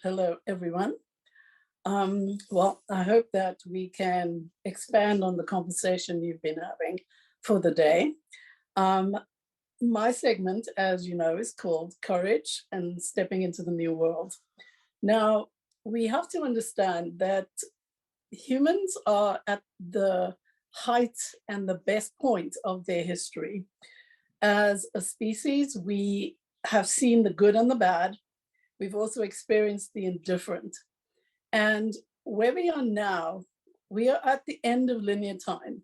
Hello, everyone. Well, I hope that we can expand on the conversation you've been having for the day. Um, my segment, as you know, is called Courage and Stepping into the New World. Now, we have to understand that humans are at the height and the best point of their history. As a species, we have seen the good and the bad. We've also experienced the indifferent. And where we are now, we are at the end of linear time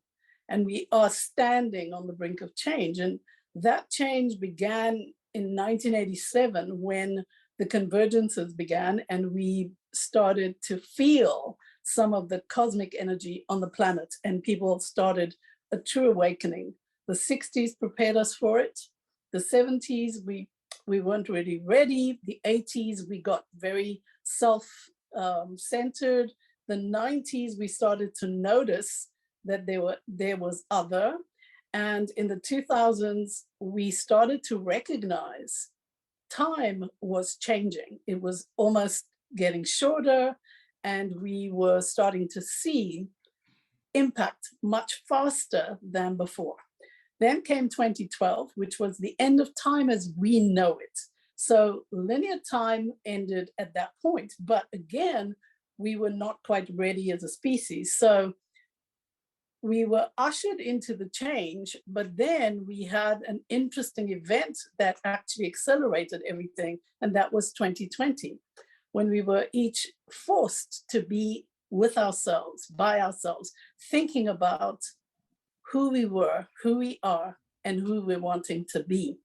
and we are standing on the brink of change. And that change began in 1987 when the convergences began and we started to feel some of the cosmic energy on the planet and people started a true awakening. The 60s prepared us for it. The 70s, we weren't really ready. The 80s, we got very self-centered. The 90s, we started to notice that there was other. And in the 2000s, we started to recognize time was changing. It was almost getting shorter, and we were starting to see impact much faster than before. Then came 2012, which was the end of time as we know it. So linear time ended at that point. But again, we were not quite ready as a species. So we were ushered into the change, but then we had an interesting event that actually accelerated everything. And that was 2020, when we were each forced to be with ourselves, by ourselves, thinking about who we were, who we are, and who we're wanting to be.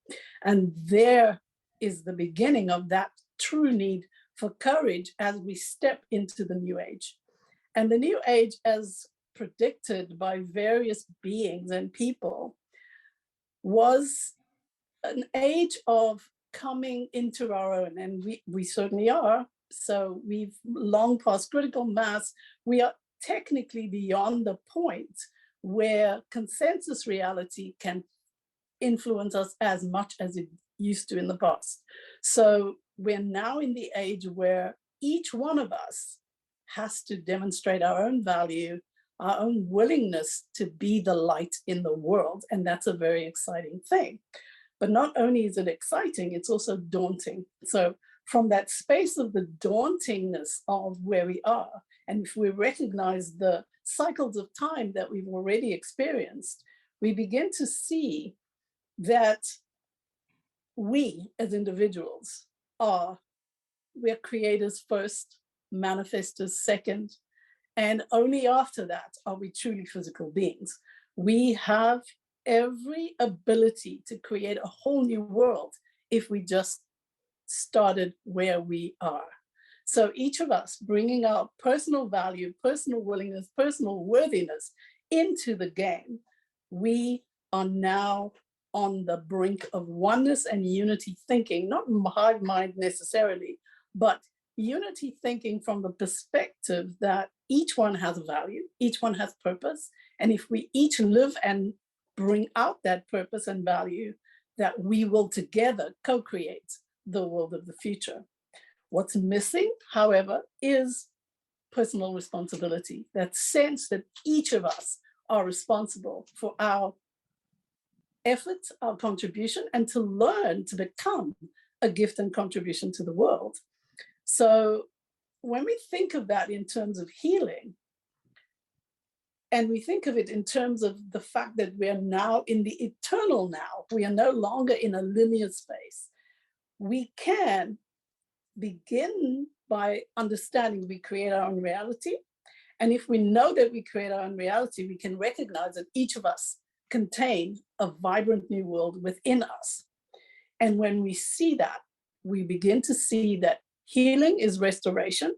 And there is the beginning of that true need for courage as we step into the new age. And the new age, as predicted by various beings and people, was an age of coming into our own, and we certainly are. So we've long past critical mass. We are technically beyond the point where consensus reality can influence us as much as it used to in the past. So we're now in the age where each one of us has to demonstrate our own value, our own willingness to be the light in the world. And that's a very exciting thing. But not only is it exciting, it's also daunting. So from that space of the dauntingness of where we are, and if we recognize the cycles of time that we've already experienced, we begin to see that we as individuals we're creators first, manifestors second, and only after that are we truly physical beings. We have every ability to create a whole new world if we just started where we are. So each of us bringing our personal value, personal willingness, personal worthiness into the game, we are now on the brink of oneness and unity thinking, not hive mind necessarily, but unity thinking from the perspective that each one has value, each one has purpose. And if we each live and bring out that purpose and value, that we will together co-create the world of the future. What's missing, however, is personal responsibility, that sense that each of us are responsible for our effort, our contribution, and to learn to become a gift and contribution to the world. So when we think of that in terms of healing, and we think of it in terms of the fact that we are now in the eternal now, we are no longer in a linear space, we can begin by understanding we create our own reality. And if we know that we create our own reality, we can recognize that each of us contain a vibrant new world within us. And when we see that, we begin to see that healing is restoration,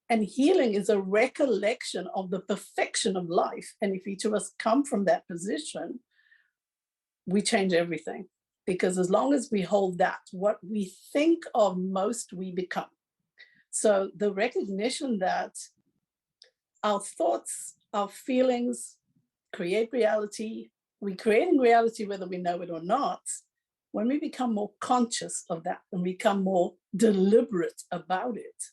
and healing is a recollection of the perfection of life. And if each of us come from that position, we change everything. Because as long as we hold that, what we think of most, we become. So the recognition that our thoughts, our feelings create reality, we create reality whether we know it or not. When we become more conscious of that and become more deliberate about it,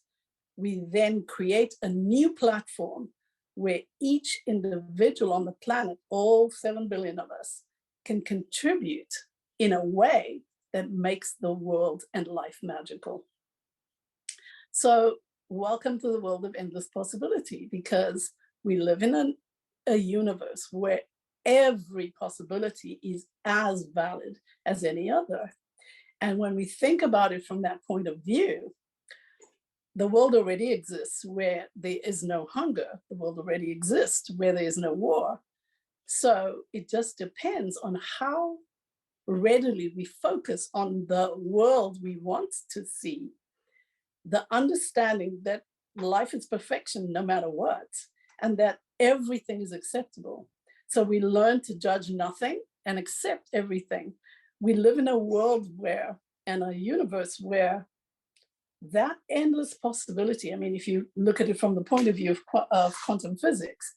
we then create a new platform where each individual on the planet, all 7 billion of us, can contribute in a way that makes the world and life magical. So welcome to the world of endless possibility, because we live in a universe where every possibility is as valid as any other. And when we think about it from that point of view, the world already exists where there is no hunger. The world already exists where there is no war. So it just depends on how readily we focus on the world we want to see, the understanding that life is perfection no matter what, and that everything is acceptable. So we learn to judge nothing and accept everything. We live in a world where, and a universe where, that endless possibility, I mean, if you look at it from the point of view of quantum physics,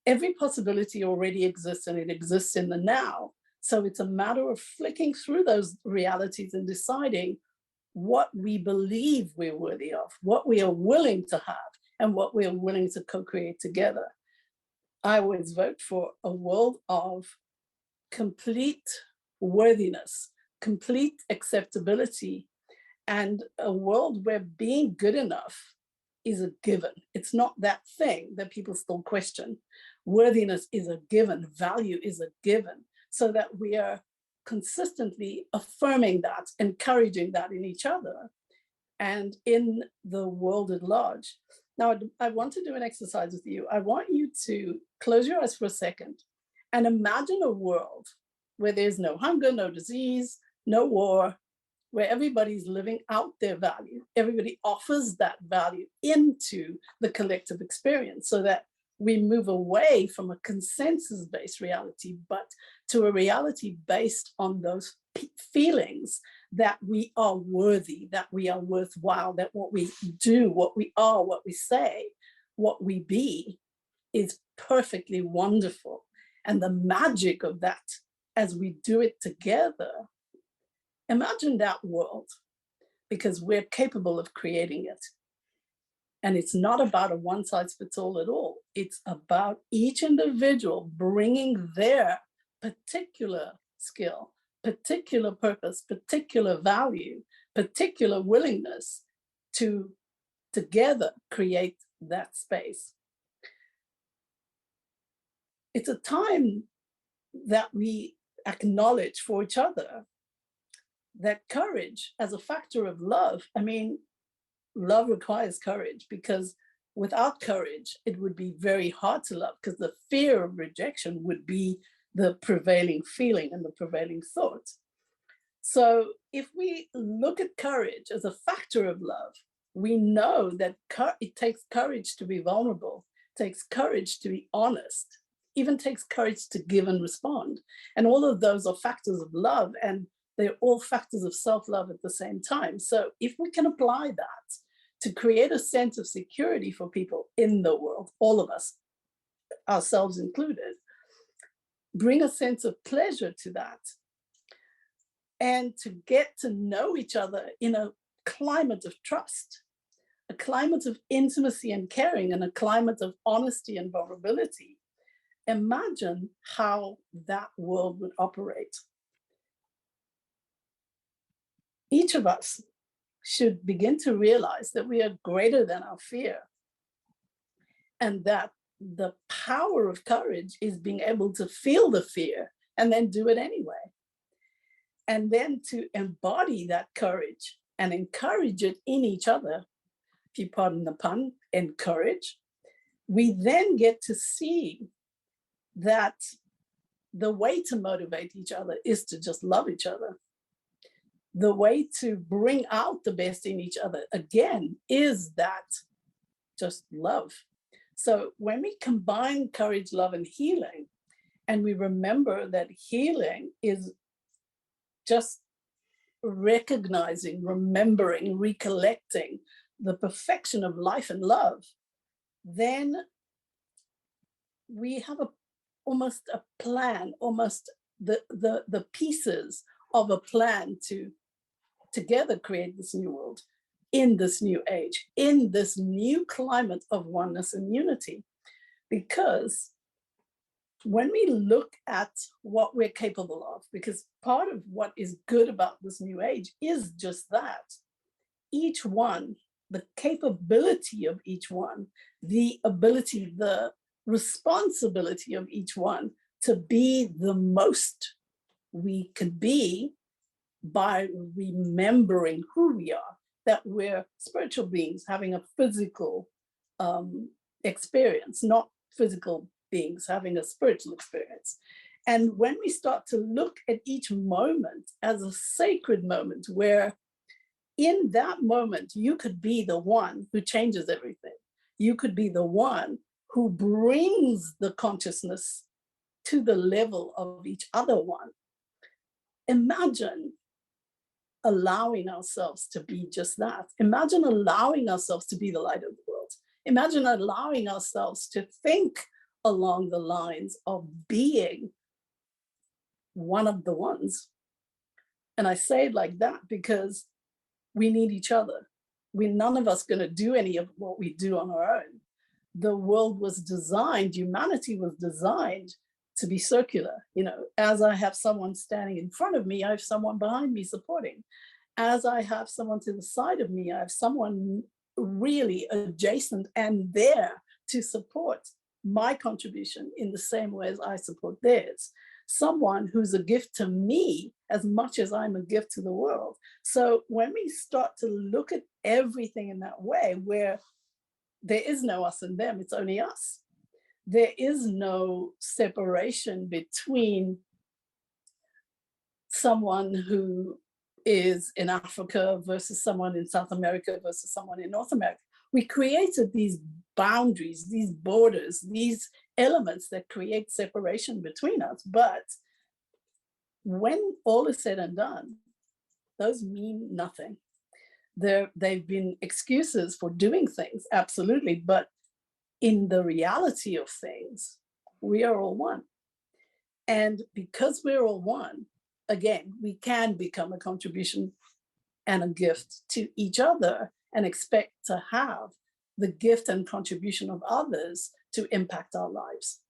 every possibility already exists, and it exists in the now. So it's a matter of flicking through those realities and deciding what we believe we're worthy of, what we are willing to have, and what we are willing to co-create together. I always vote for a world of complete worthiness, complete acceptability, and a world where being good enough is a given. It's not that thing that people still question. Worthiness is a given, value is a given, so that we are consistently affirming that, encouraging that in each other and in the world at large. Now, I want to do an exercise with you. I want you to close your eyes for a second and imagine a world where there's no hunger, no disease, no war, where everybody's living out their value. Everybody offers that value into the collective experience, so that we move away from a consensus-based reality, but to a reality based on those feelings that we are worthy, that we are worthwhile, that what we do, what we are, what we say, what we be is perfectly wonderful. And the magic of that, as we do it together, imagine that world, because we're capable of creating it. And it's not about a one size fits all at all. It's about each individual bringing their particular skill, particular purpose, particular value, particular willingness to together create that space. It's a time that we acknowledge for each other that courage as a factor of love. I mean, love requires courage, because without courage, it would be very hard to love, because the fear of rejection would be the prevailing feeling and the prevailing thought. So if we look at courage as a factor of love, we know that it takes courage to be vulnerable, takes courage to be honest, even takes courage to give and respond. And all of those are factors of love, and they're all factors of self-love at the same time. So if we can apply that to create a sense of security for people in the world, all of us, ourselves included, bring a sense of pleasure to that, and to get to know each other in a climate of trust, a climate of intimacy and caring, and a climate of honesty and vulnerability. Imagine how that world would operate. Each of us should begin to realize that we are greater than our fear, and that the power of courage is being able to feel the fear and then do it anyway. And then to embody that courage and encourage it in each other, if you pardon the pun, encourage, we then get to see that the way to motivate each other is to just love each other. The way to bring out the best in each other, again, is that just love. So when we combine courage, love, and healing, and we remember that healing is just recognizing, remembering, recollecting the perfection of life and love, then we have almost a plan, almost the pieces of a plan to together create this new world in this new age, in this new climate of oneness and unity. Because when we look at what we're capable of, because part of what is good about this new age is just that, each one, the capability of each one, the ability, the responsibility of each one to be the most we could be by remembering who we are, that we're spiritual beings having a physical experience, not physical beings having a spiritual experience. And when we start to look at each moment as a sacred moment, where in that moment, you could be the one who changes everything. You could be the one who brings the consciousness to the level of each other one. Imagine allowing ourselves to be just that. Imagine allowing ourselves to be the light of the world. Imagine allowing ourselves to think along the lines of being one of the ones. And I say it like that because we need each other. None of us going to do any of what we do on our own. The world was designed, humanity was designed to be circular. You know, as I have someone standing in front of me, I have someone behind me supporting. As I have someone to the side of me, I have someone really adjacent and there to support my contribution in the same way as I support theirs. Someone who's a gift to me as much as I'm a gift to the world. So when we start to look at everything in that way, where there is no us and them, it's only us. There is no separation between someone who is in Africa versus someone in South America versus someone in North America. We created these boundaries, these borders, these elements that create separation between us. But when all is said and done, those mean nothing. They've been excuses for doing things, absolutely. But in the reality of things, we are all one. And because we're all one, again, we can become a contribution and a gift to each other and expect to have the gift and contribution of others to impact our lives.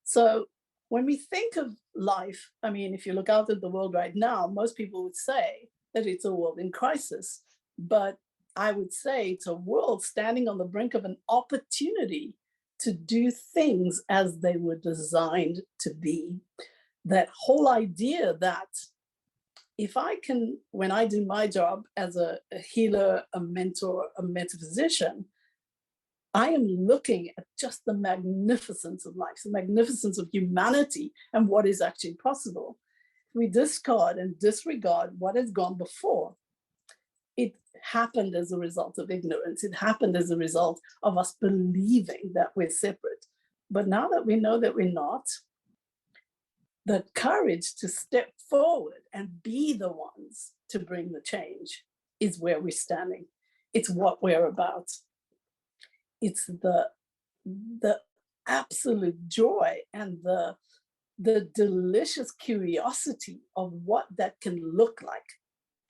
So when we think of life, I mean, if you look out at the world right now, most people would say that it's a world in crisis. But I would say it's a world standing on the brink of an opportunity to do things as they were designed to be. That whole idea that if I can, when I do my job as a healer, a mentor, a metaphysician, I am looking at just the magnificence of life, the magnificence of humanity and what is actually possible. We discard and disregard what has gone before. It happened as a result of ignorance. It happened as a result of us believing that we're separate. But now that we know that we're not, the courage to step forward and be the ones to bring the change is where we're standing. It's what we're about. It's the absolute joy and the delicious curiosity of what that can look like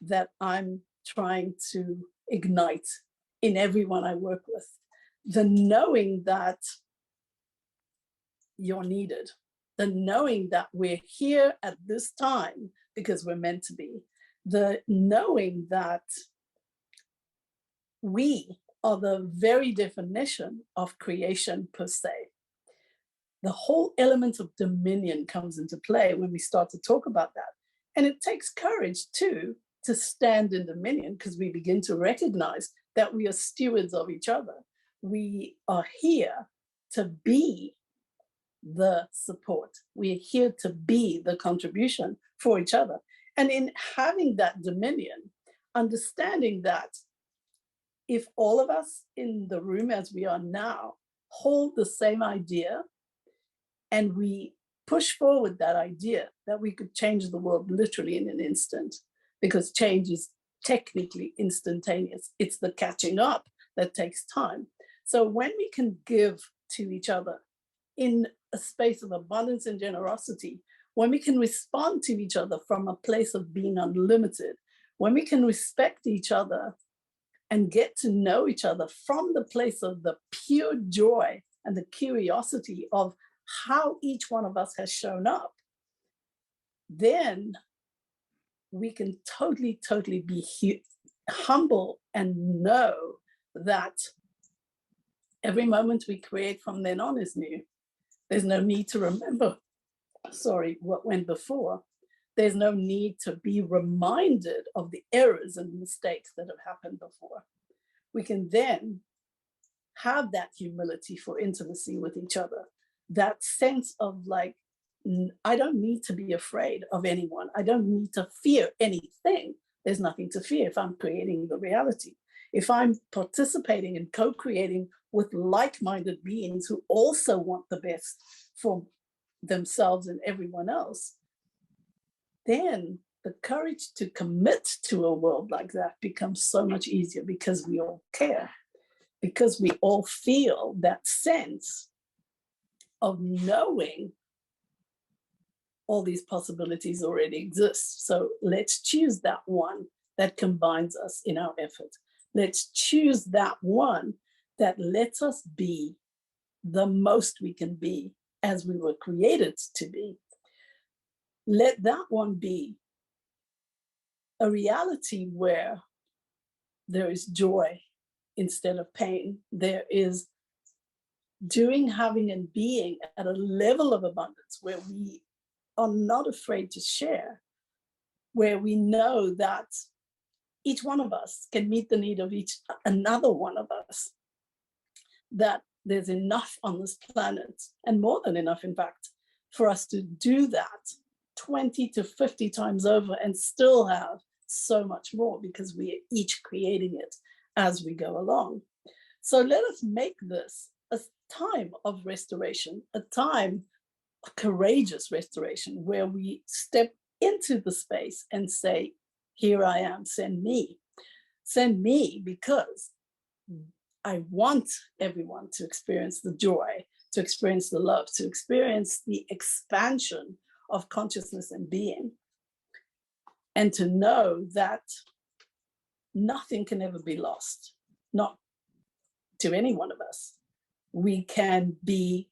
that I'm trying to ignite in everyone I work with. The knowing that you're needed, the knowing that we're here at this time because we're meant to be, the knowing that we are the very definition of creation per se. The whole element of dominion comes into play when we start to talk about that. And it takes courage too to stand in dominion, because we begin to recognize that we are stewards of each other. We are here to be the support. We are here to be the contribution for each other. And in having that dominion, understanding that if all of us in the room as we are now hold the same idea and we push forward that idea, that we could change the world literally in an instant, because change is technically instantaneous. It's the catching up that takes time. So when we can give to each other in a space of abundance and generosity, when we can respond to each other from a place of being unlimited, when we can respect each other and get to know each other from the place of the pure joy and the curiosity of how each one of us has shown up, then we can totally be humble and know that every moment we create from then on is new. There's no need to remember, what went before. There's no need to be reminded of the errors and mistakes that have happened before. We can then have that humility for intimacy with each other, that sense of like, I don't need to be afraid of anyone. I don't need to fear anything. There's nothing to fear if I'm creating the reality. If I'm participating and co-creating with like-minded beings who also want the best for themselves and everyone else, then the courage to commit to a world like that becomes so much easier, because we all care, because we all feel that sense of knowing all these possibilities already exist. So let's choose that one that combines us in our effort. Let's choose that one that lets us be the most we can be as we were created to be. Let that one be a reality where there is joy instead of pain. There is doing, having, and being at a level of abundance where we are not afraid to share, where we know that each one of us can meet the need of another one of us, that there's enough on this planet, and more than enough, in fact, for us to do that 20 to 50 times over and still have so much more, because we are each creating it as we go along. So let us make this a time of restoration, a time of courageous restoration, where we step into the space and say, here I am, send me. Send me, because I want everyone to experience the joy, to experience the love, to experience the expansion of consciousness and being, and to know that nothing can ever be lost, not to any one of us. We can be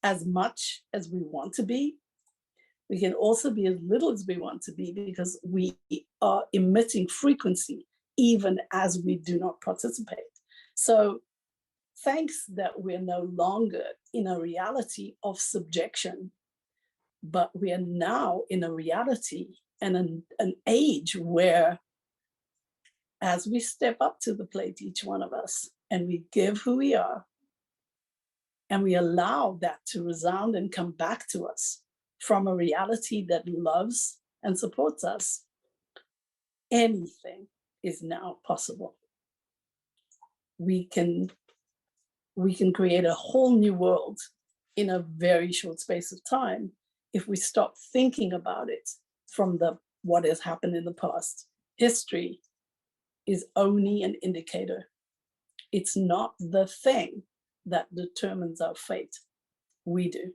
as much as we want to be. We can also be as little as we want to be, because we are emitting frequency even as we do not participate. So thanks that we're no longer in a reality of subjection, but we are now in a reality and an age where, as we step up to the plate, each one of us, and we give who we are, and we allow that to resound and come back to us from a reality that loves and supports us, anything is now possible. We can create a whole new world in a very short space of time if we stop thinking about it from what has happened in the past. History is only an indicator. It's not the thing that determines our fate. We do.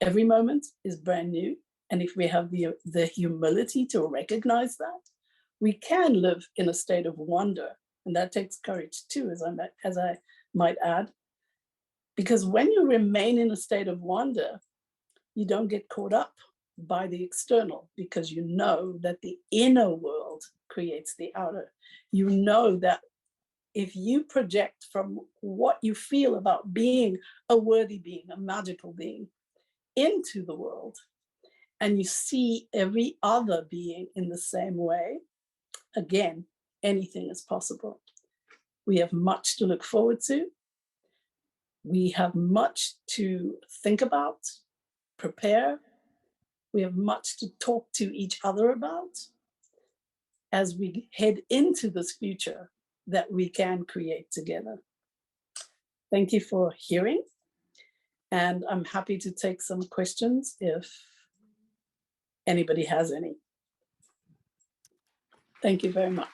Every moment is brand new. And if we have the humility to recognize that, we can live in a state of wonder. And that takes courage too, as I might add. Because when you remain in a state of wonder, you don't get caught up by the external, because you know that the inner world creates the outer. You know that if you project from what you feel about being a worthy being, a magical being, into the world, and you see every other being in the same way, again, anything is possible. We have much to look forward to. We have much to think about, prepare. We have much to talk to each other about as we head into this future that we can create together. Thank you for hearing. And I'm happy to take some questions if anybody has any. Thank you very much.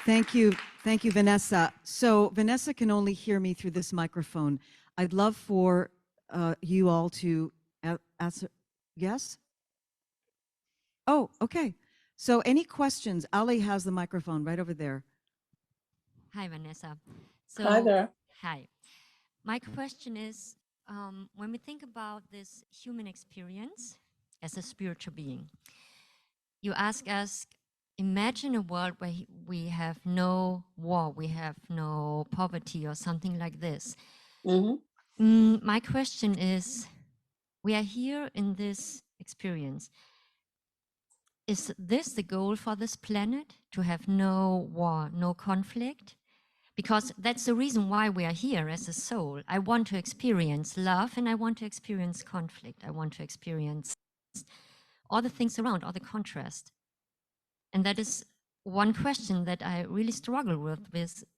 Thank you, Vanessa. So Vanessa can only hear me through this microphone. I'd love for you all to Yes? Oh, okay. So any questions? Ali has the microphone right over there. Hi, Vanessa. Hi So, there. hi. My question is, when we think about this human experience as a spiritual being, you ask us, imagine a world where we have no war, we have no poverty or something like this. My question is, we are here in this experience. Is this the goal for this planet, to have no war, no conflict? Because that's the reason why we are here as a soul. I want to experience love and I want to experience conflict. I want to experience all the things around, all the contrast. And that is one question that I really struggle with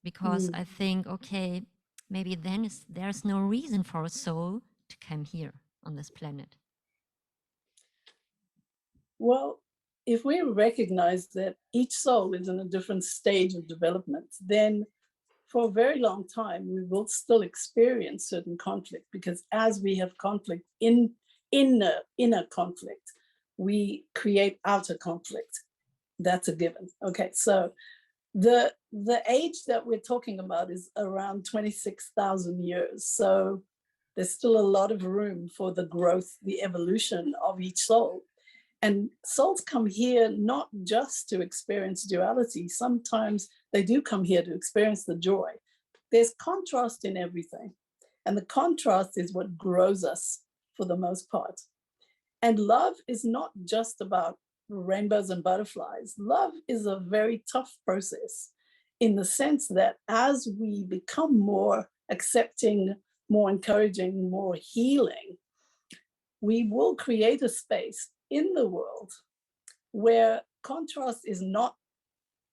because I think, okay, maybe then there's no reason for a soul to come here on this planet. Well, if we recognize that each soul is in a different stage of development, then for a very long time, we will still experience certain conflict, because as we have conflict in inner conflict, we create outer conflict. That's a given. Okay, so the age that we're talking about is around 26,000 years. So there's still a lot of room for the growth, the evolution of each soul. And souls come here not just to experience duality. Sometimes they do come here to experience the joy. There's contrast in everything. And the contrast is what grows us for the most part. And love is not just about rainbows and butterflies. Love is a very tough process, in the sense that as we become more accepting, more encouraging, more healing, we will create a space in the world where contrast is not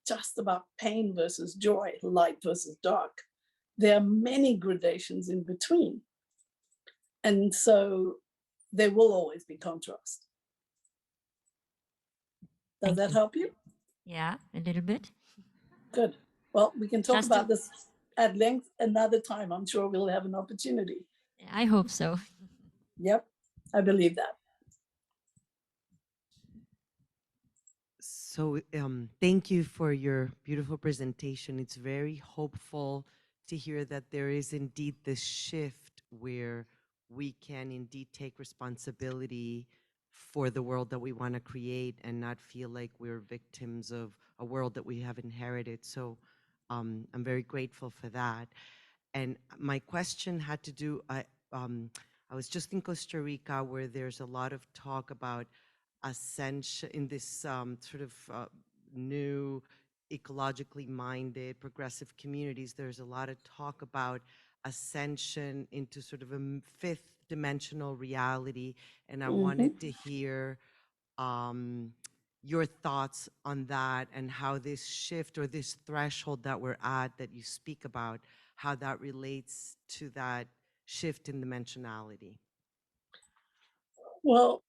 just about pain versus joy, light versus dark. There are many gradations in between. And so there will always be contrast. Does that help you? Yeah, a little bit. Good. Well, we can talk Just about this at length another time. I'm sure we'll have an opportunity. I hope so. Yep, I believe that. So thank you for your beautiful presentation. It's very hopeful to hear that there is indeed this shift where we can indeed take responsibility for the world that we want to create and not feel like we're victims of a world that we have inherited. So I'm very grateful for that. And my question had to do, I was just in Costa Rica, where there's a lot of talk about ascension in this sort of new ecologically minded progressive communities. There's a lot of talk about ascension into sort of a fifth dimensional reality, and I wanted to hear your thoughts on that, and how this shift or this threshold that we're at that you speak about, how that relates to that shift in dimensionality. Well,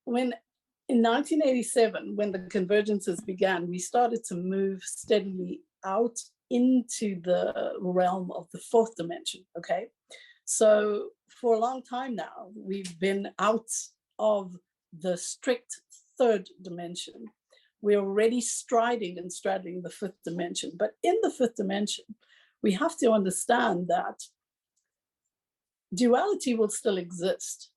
when in 1987, when the convergences began, we started to move steadily out into the realm of the fourth dimension. Okay, so for a long time now, we've been out of the strict third dimension. We're already striding and straddling the fifth dimension. But in the fifth dimension, we have to understand that duality will still exist.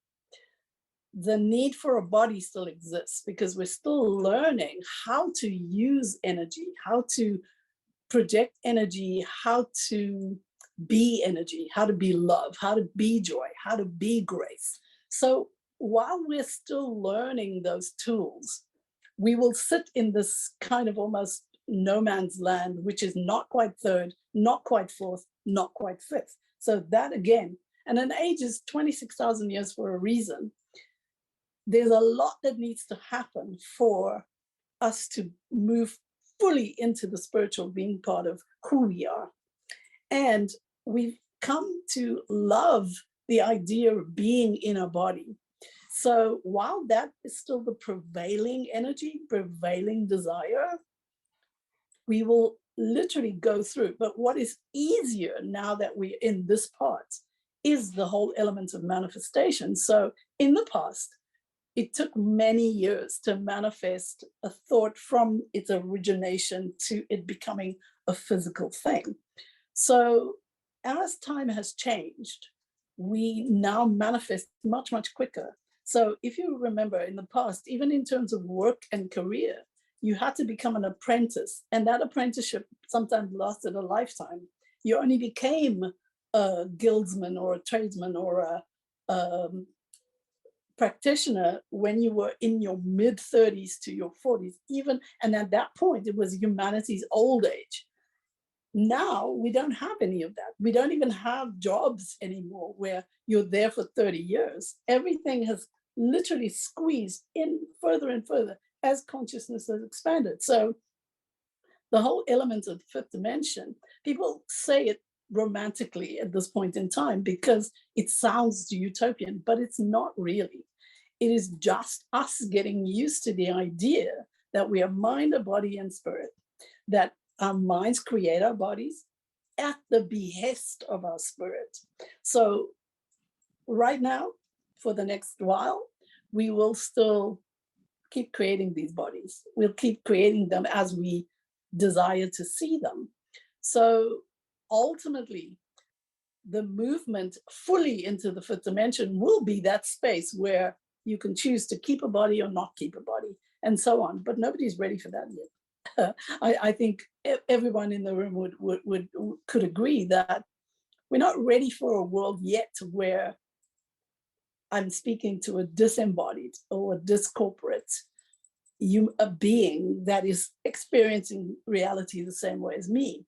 The need for a body still exists, because we're still learning how to use energy, how to project energy, how to be energy, how to be love, how to be joy, how to be grace. So while we're still learning those tools, we will sit in this kind of almost no man's land, which is not quite third, not quite fourth, not quite fifth. So that again, and an age is 26,000 years for a reason. There's a lot that needs to happen for us to move fully into the spiritual being part of who we are. And we've come to love the idea of being in a body. So while that is still the prevailing energy, prevailing desire, we will literally go through. But what is easier now that we're in this part is the whole element of manifestation. So in the past, it took many years to manifest a thought from its origination to it becoming a physical thing. So as time has changed, we now manifest much, much quicker. So if you remember in the past, even in terms of work and career, you had to become an apprentice, and that apprenticeship sometimes lasted a lifetime. You only became a guildsman or a tradesman or a practitioner when you were in your mid 30s to your 40s, even, and at that point, it was humanity's old age. Now we don't have any of that. We don't even have jobs anymore where you're there for 30 years. Everything has literally squeezed in further and further as consciousness has expanded. So the whole element of the fifth dimension, people say it romantically at this point in time because it sounds utopian, but it's not really. It is just us getting used to the idea that we are mind, a body, and spirit, that our minds create our bodies at the behest of our spirit. So right now, for the next while, we will still keep creating these bodies. We'll keep creating them as we desire to see them. So ultimately, the movement fully into the fifth dimension will be that space where you can choose to keep a body or not keep a body, and so on. But nobody's ready for that yet. I think everyone in the room could agree that we're not ready for a world yet where I'm speaking to a disembodied or a discorporate a being that is experiencing reality the same way as me.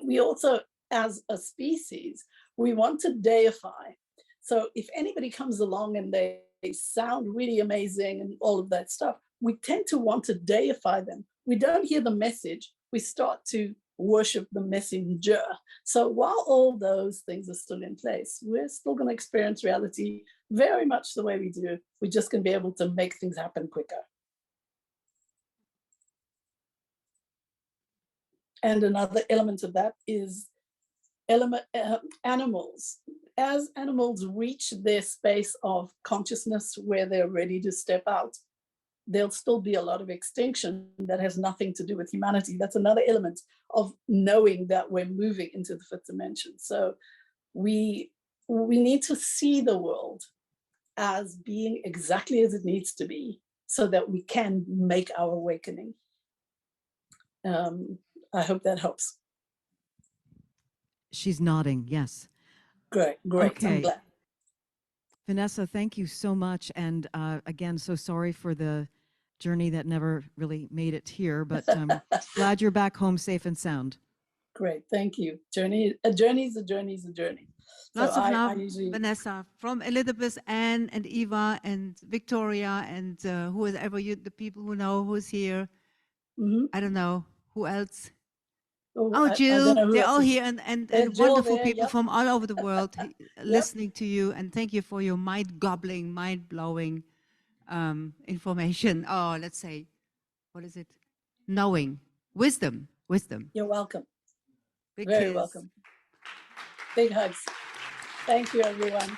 We also, as a species, we want to deify. So if anybody comes along and they sound really amazing and all of that stuff, we tend to want to deify them. We don't hear the message, we start to worship the messenger. So while all those things are still in place, we're still going to experience reality very much the way we do. We're just going to be able to make things happen quicker. And another element of that is animals. As animals reach their space of consciousness where they're ready to step out, there'll still be a lot of extinction that has nothing to do with humanity. That's another element of knowing that we're moving into the fifth dimension. So we need to see the world as being exactly as it needs to be so that we can make our awakening. I hope that helps. She's nodding, yes. Great. Okay. I'm glad. Vanessa, thank you so much. And again, so sorry for the journey that never really made it here, but glad you're back home safe and sound. Great, thank you. A journey is a journey. Lots of love, Vanessa, from Elizabeth, Anne, and Eva, and Victoria, and whoever the people who know who's here. Mm-hmm. I don't know who else. Oh, Jill, they're all here, and wonderful people yep. from all over the world listening to you, and thank you for your mind-gobbling, mind-blowing information. Oh, let's say, what is it? Knowing, wisdom. You're welcome. Big Very kiss. welcome. Big hugs. Thank you, everyone.